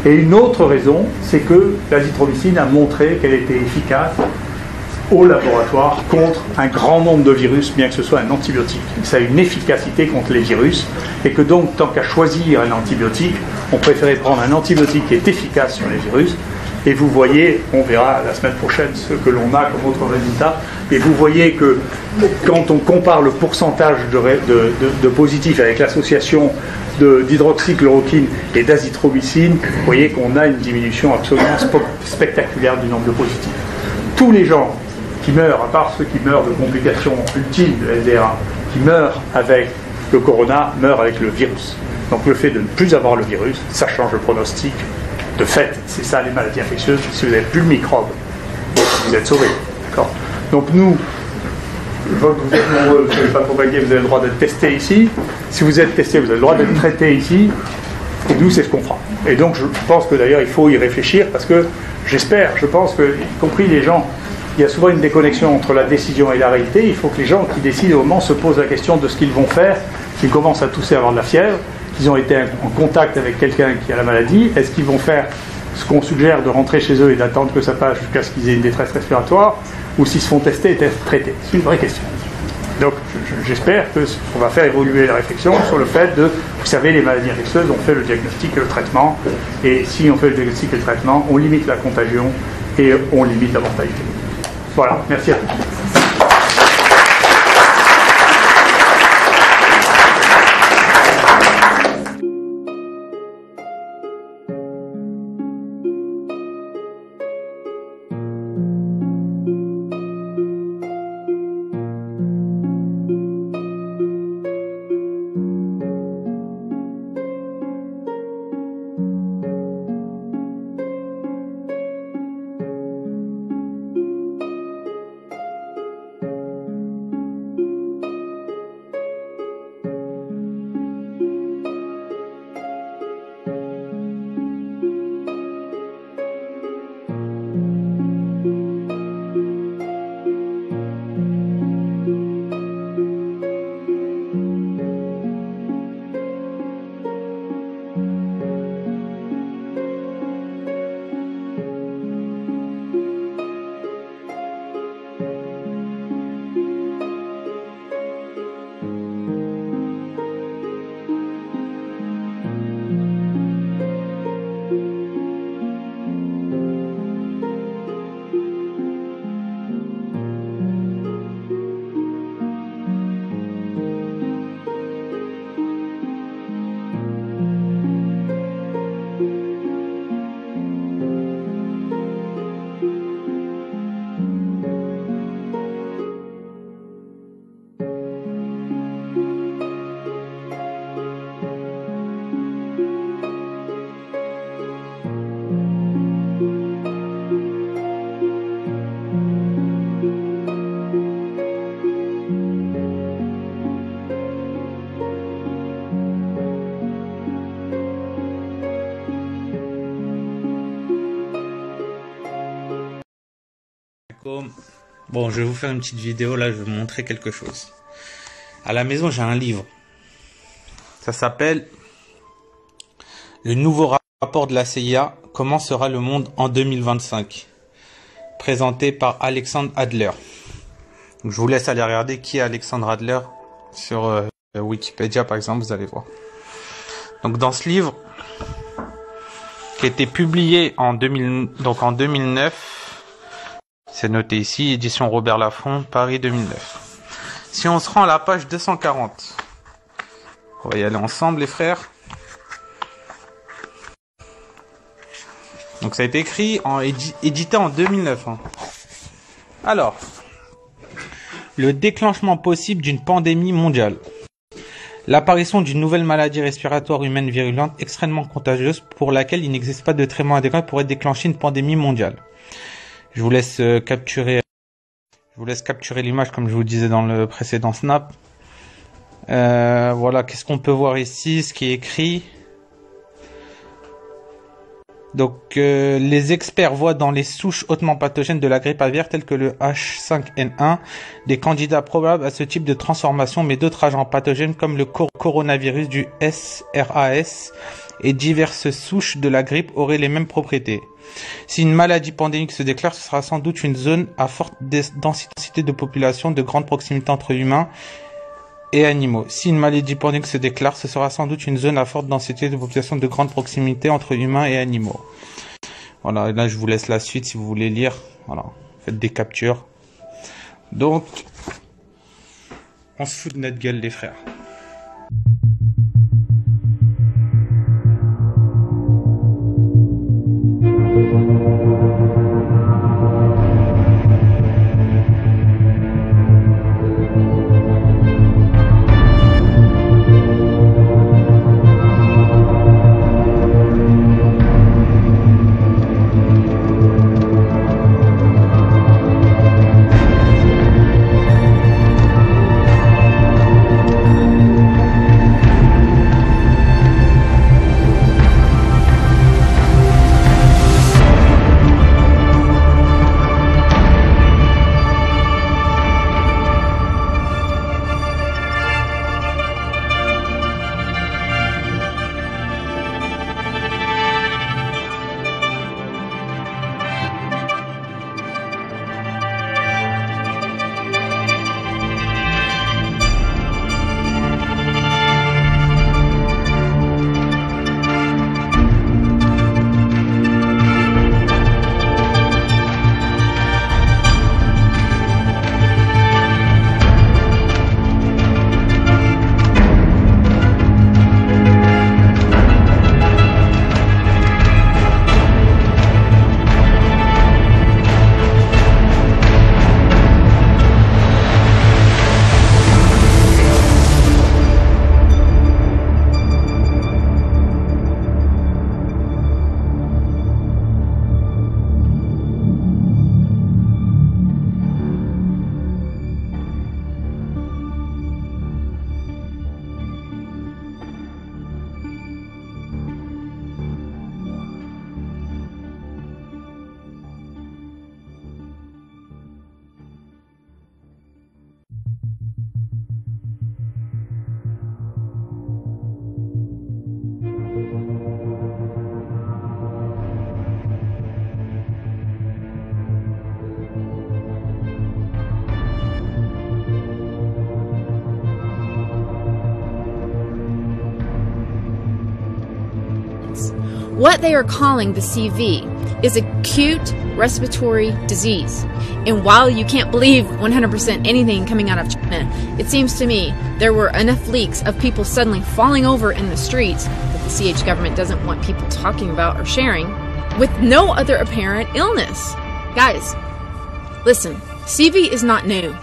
Et une autre raison, c'est que l'azithromycine a montré qu'elle était efficace au laboratoire contre un grand nombre de virus, bien que ce soit un antibiotique. Ça a une efficacité contre les virus, et que donc, tant qu'à choisir un antibiotique, on préférait prendre un antibiotique qui est efficace sur les virus. Et vous voyez, on verra la semaine prochaine ce que l'on a comme autre résultat, et vous voyez que quand on compare le pourcentage de positifs avec l'association d'hydroxychloroquine et d'azithromycine, vous voyez qu'on a une diminution absolument spectaculaire du nombre de positifs. Tous les gens qui meurent, à part ceux qui meurent de complications ultimes de LDRA, qui meurent avec le corona, meurent avec le virus. Donc le fait de ne plus avoir le virus, ça change le pronostic. De fait, c'est ça les maladies infectieuses. Si vous n'avez plus le microbe, vous êtes sauvé. D'accord ? Donc nous, je vois que vous êtes nombreux, vous ne soyez pas trop inquiets, vous avez le droit d'être testé ici. Si vous êtes testé, vous avez le droit d'être traité ici. Et nous, c'est ce qu'on fera. Et donc je pense que d'ailleurs, il faut y réfléchir parce que je pense que, y compris les gens, il y a souvent une déconnexion entre la décision et la réalité. Il faut que les gens qui décident au moment se posent la question de ce qu'ils vont faire, s'ils commencent à tousser, à avoir de la fièvre, qu'ils ont été en contact avec quelqu'un qui a la maladie, est-ce qu'ils vont faire ce qu'on suggère de rentrer chez eux et d'attendre que ça passe jusqu'à ce qu'ils aient une détresse respiratoire, ou s'ils se font tester et être traités? C'est une vraie question. Donc j'espère qu'on va faire évoluer la réflexion sur le fait de, vous savez, les maladies infectieuses, on fait le diagnostic et le traitement, et si on fait le diagnostic et le traitement, on limite la contagion et on limite la mortalité. Voilà, merci à tous. Bon, je vais vous faire une petite vidéo, là je vais vous montrer quelque chose. À la maison j'ai un livre. Ça s'appelle Le nouveau rapport de la CIA, comment sera le monde en 2025, présenté par Alexandre Adler. Donc, je vous laisse aller regarder qui est Alexandre Adler sur Wikipédia par exemple, vous allez voir. Donc dans ce livre, qui a été publié en 2009, c'est noté ici, édition Robert Laffont, Paris 2009. Si on se rend à la page 240, on va y aller ensemble les frères. Donc ça a été écrit, édité en 2009. Alors, le déclenchement possible d'une pandémie mondiale. L'apparition d'une nouvelle maladie respiratoire humaine virulente extrêmement contagieuse pour laquelle il n'existe pas de traitement adéquat pourrait déclencher une pandémie mondiale. Je vous laisse capturer l'image comme je vous disais dans le précédent snap. Voilà, qu'est-ce qu'on peut voir ici, ce qui est écrit. Donc, les experts voient dans les souches hautement pathogènes de la grippe aviaire telles que le H5N1 des candidats probables à ce type de transformation, mais d'autres agents pathogènes comme le coronavirus du SRAS et diverses souches de la grippe auraient les mêmes propriétés. Si une maladie pandémique se déclare, ce sera sans doute une zone à forte densité de population, de grande proximité entre humains et animaux. Si une maladie pandémique se déclare, ce sera sans doute une zone à forte densité de population, de grande proximité entre humains et animaux. Voilà, et là je vous laisse la suite si vous voulez lire. Voilà, faites des captures. Donc, on se fout de notre gueule les frères. What they are calling the CV is acute respiratory disease. And while you can't believe 100% anything coming out of China, it seems to me there were enough leaks of people suddenly falling over in the streets that the CH government doesn't want people talking about or sharing with no other apparent illness. Guys, listen, CV is not new.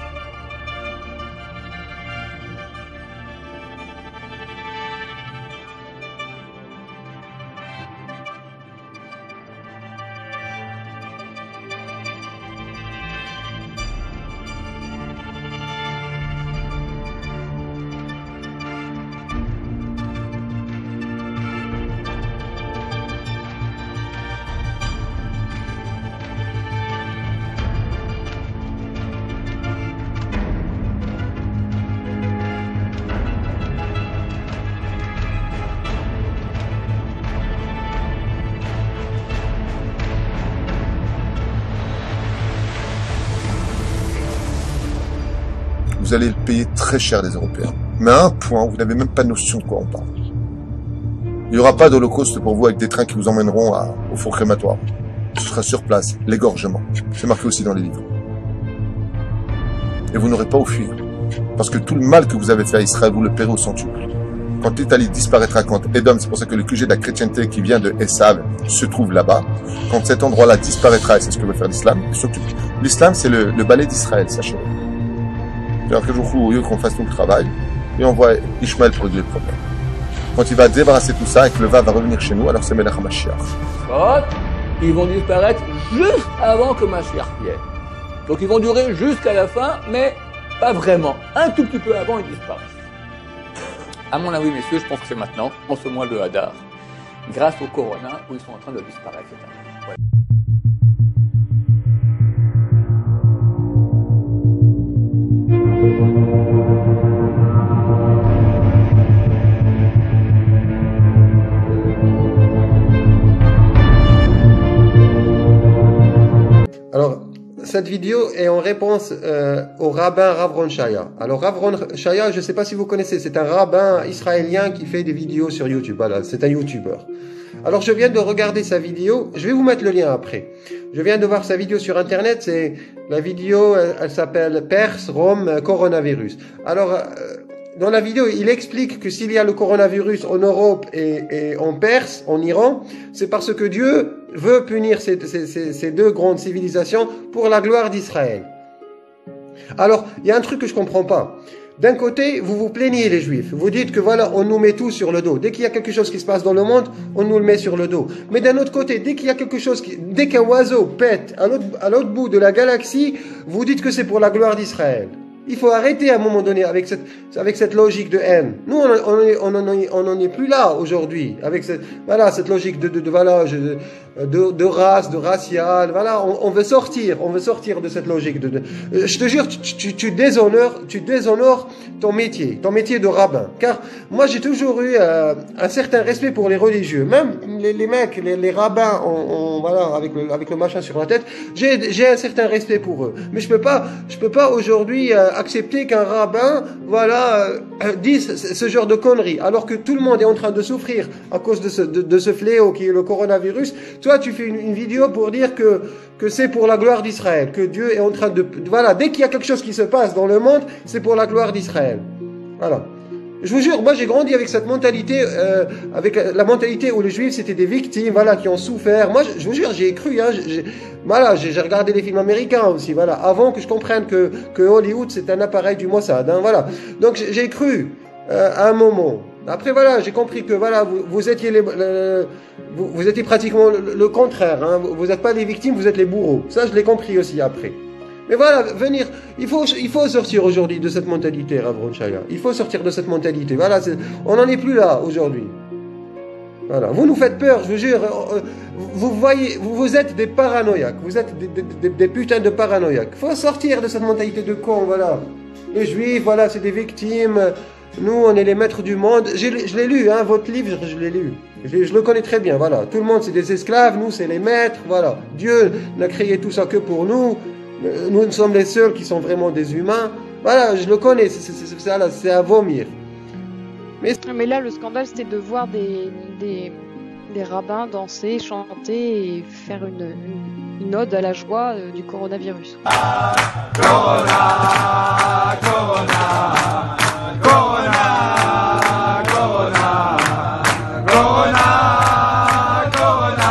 Vous allez le payer très cher, les Européens. Mais à un point, vous n'avez même pas notion de quoi on parle. Il n'y aura pas d'holocauste pour vous avec des trains qui vous emmèneront au four crématoire. Ce sera sur place, l'égorgement. C'est marqué aussi dans les livres. Et vous n'aurez pas à fuir. Parce que tout le mal que vous avez fait à Israël, vous le paierez au centuple. Quand l'Italie disparaîtra, quand Édom, c'est pour ça que le QG de la chrétienté qui vient de Esav se trouve là-bas, quand cet endroit-là disparaîtra, et c'est ce que veut faire l'islam, l'islam c'est le balai d'Israël, sachez-le. Alors que je qu'on fasse tout le travail, et on voit Ishmaël pour régler le problème. Quand il va débarrasser tout ça et que le va revenir chez nous, alors c'est Melech HaMashiach. Ils vont disparaître juste avant que Mashiach vienne. Donc ils vont durer jusqu'à la fin, mais pas vraiment. Un tout petit peu avant, ils disparaissent. À mon avis, messieurs, je pense que c'est maintenant, en ce mois de Hadar, grâce au Corona, où ils sont en train de disparaître. Ouais. Alors, cette vidéo est en réponse au rabbin Rav Ron Shaya. Alors, Rav Ron Shaya, je ne sais pas si vous connaissez, c'est un rabbin israélien qui fait des vidéos sur YouTube. Voilà, c'est un YouTuber. Alors, je viens de regarder sa vidéo. Je vais vous mettre le lien après. Je viens de voir sa vidéo sur Internet. C'est la vidéo, elle s'appelle Perse, Rome, coronavirus. Alors, dans la vidéo, il explique que s'il y a le coronavirus en Europe et en Perse, en Iran, c'est parce que Dieu veut punir ces deux grandes civilisations pour la gloire d'Israël. Alors, il y a un truc que je comprends pas. D'un côté, vous vous plaignez les Juifs. Vous dites que voilà, on nous met tout sur le dos. Dès qu'il y a quelque chose qui se passe dans le monde, on nous le met sur le dos. Mais d'un autre côté, dès qu'il y a quelque chose dès qu'un oiseau pète à l'autre bout de la galaxie, vous dites que c'est pour la gloire d'Israël. Il faut arrêter à un moment donné avec cette logique de haine. Nous, on n'en est plus là aujourd'hui. Avec cette logique de race, de racial. Voilà, on veut sortir de cette logique. Je te jure, tu déshonores ton métier de rabbin. Car moi, j'ai toujours eu un certain respect pour les religieux. Même les mecs, les rabbins, voilà, avec le machin sur la tête, j'ai un certain respect pour eux. Mais je peux pas aujourd'hui accepter qu'un rabbin, voilà, dise ce genre de conneries, alors que tout le monde est en train de souffrir à cause de ce fléau qui est le coronavirus. Toi, tu fais une vidéo pour dire que c'est pour la gloire d'Israël, que Dieu est en train voilà, dès qu'il y a quelque chose qui se passe dans le monde, c'est pour la gloire d'Israël. Voilà. Je vous jure, moi j'ai grandi avec cette mentalité, avec la mentalité où les Juifs c'était des victimes, voilà, qui ont souffert. Moi, je vous jure, j'ai cru, hein, j'ai regardé les films américains aussi, voilà, avant que je comprenne que Hollywood c'est un appareil du Mossad, hein, voilà. Donc j'ai cru à un moment. Après voilà, j'ai compris que voilà, vous étiez vous étiez pratiquement le contraire, hein. Vous n'êtes pas les victimes, vous êtes les bourreaux. Ça, je l'ai compris aussi après. Mais voilà, il faut sortir aujourd'hui de cette mentalité, Rav Ron Shaya. Il faut sortir de cette mentalité. Voilà, on n'en est plus là aujourd'hui. Voilà, vous nous faites peur, je vous jure. Vous êtes des paranoïaques. Vous êtes des putains de paranoïaques. Il faut sortir de cette mentalité de con, voilà. Les Juifs, voilà, c'est des victimes. Nous, on est les maîtres du monde. Je l'ai lu, hein, votre livre, je l'ai lu. Je le connais très bien, voilà. Tout le monde, c'est des esclaves, nous, c'est les maîtres, voilà. Dieu n'a créé tout ça que pour nous. Nous sommes les seuls qui sont vraiment des humains. Voilà, je le connais, c'est à vomir. Mais là, le scandale, c'était de voir des rabbins danser, chanter et faire une ode à la joie du coronavirus. Corona, Corona, Corona, Corona, Corona, Corona.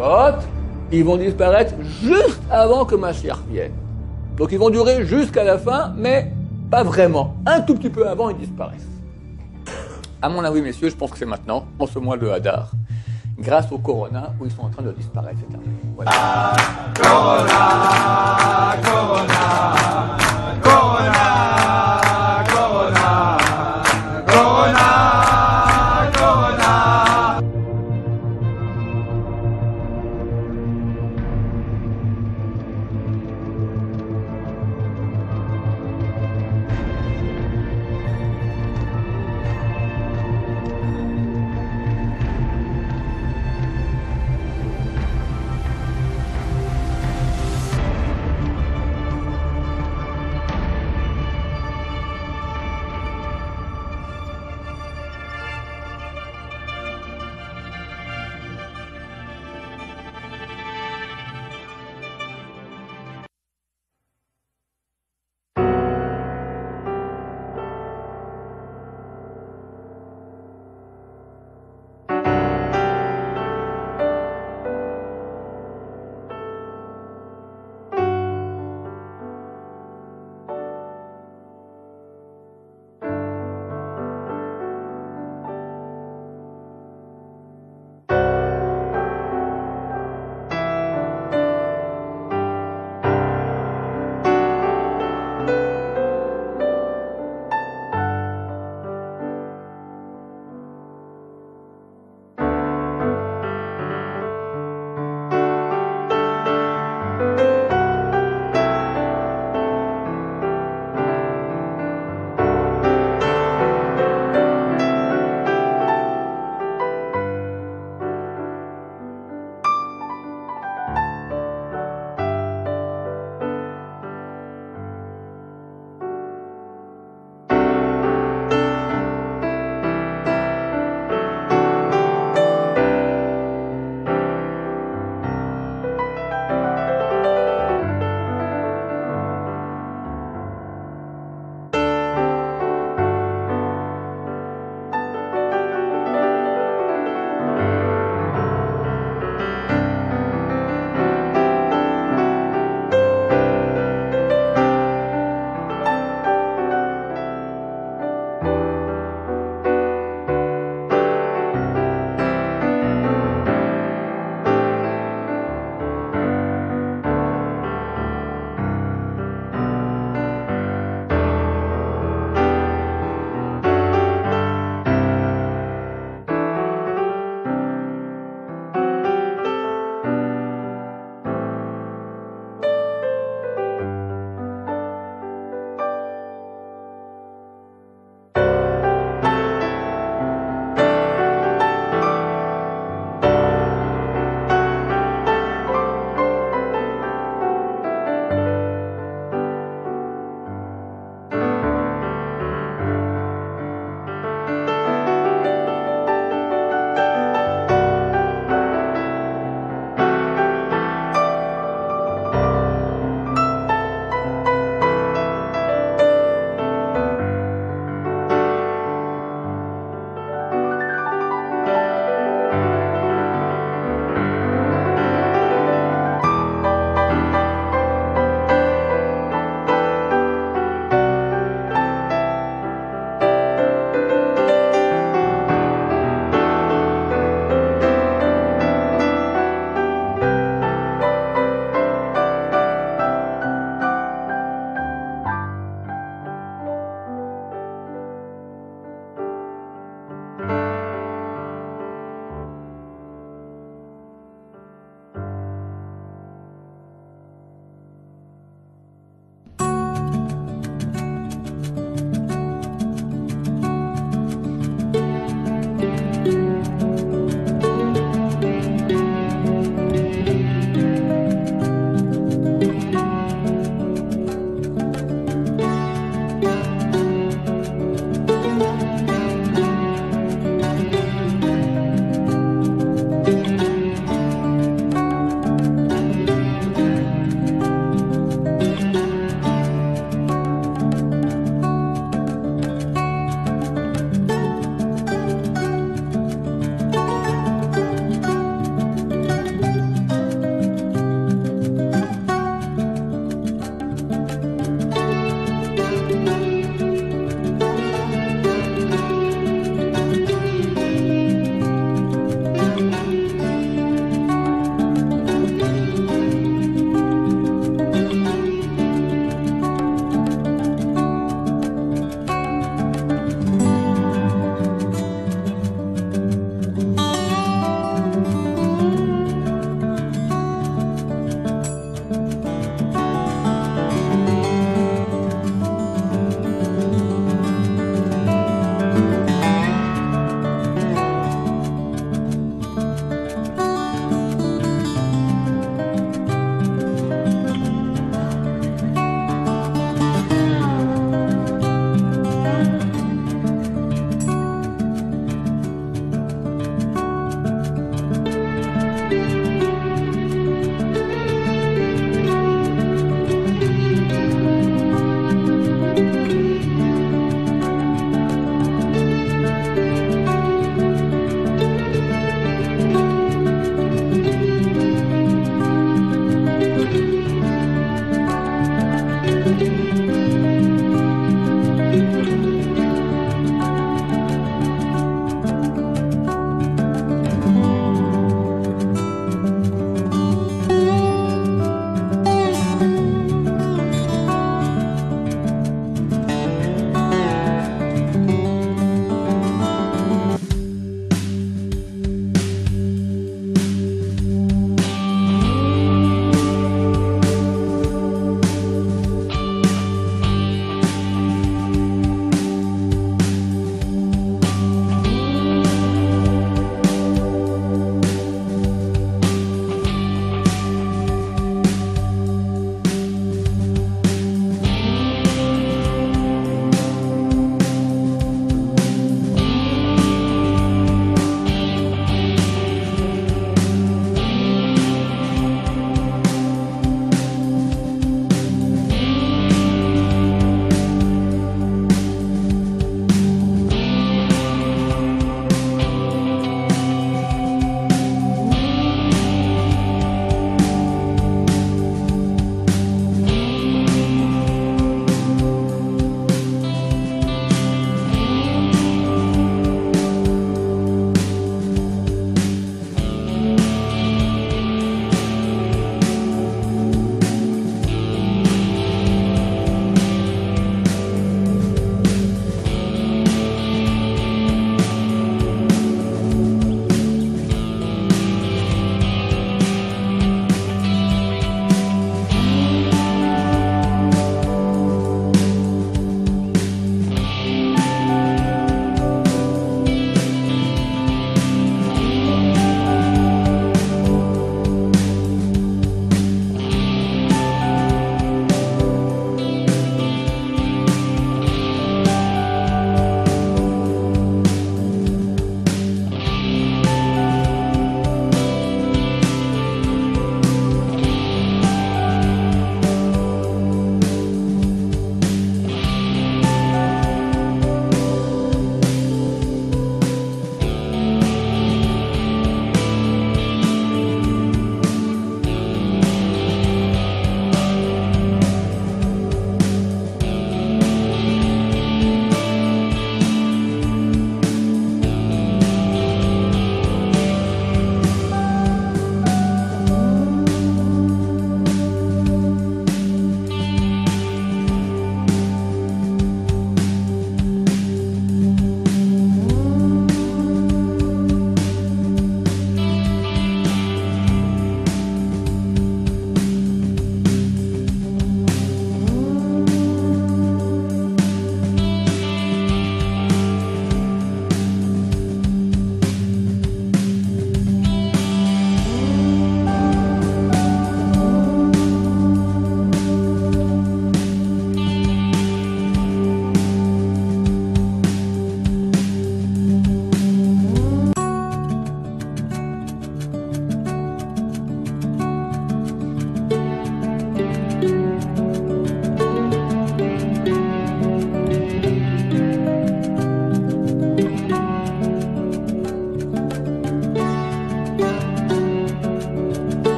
Sukkot, ils vont disparaître juste avant que Mashiach vienne. Donc ils vont durer jusqu'à la fin, mais pas vraiment. Un tout petit peu avant, ils disparaissent. À mon avis, messieurs, je pense que c'est maintenant, en ce mois de Hadar, grâce au Corona, où ils sont en train de disparaître. Voilà. Corona, Corona.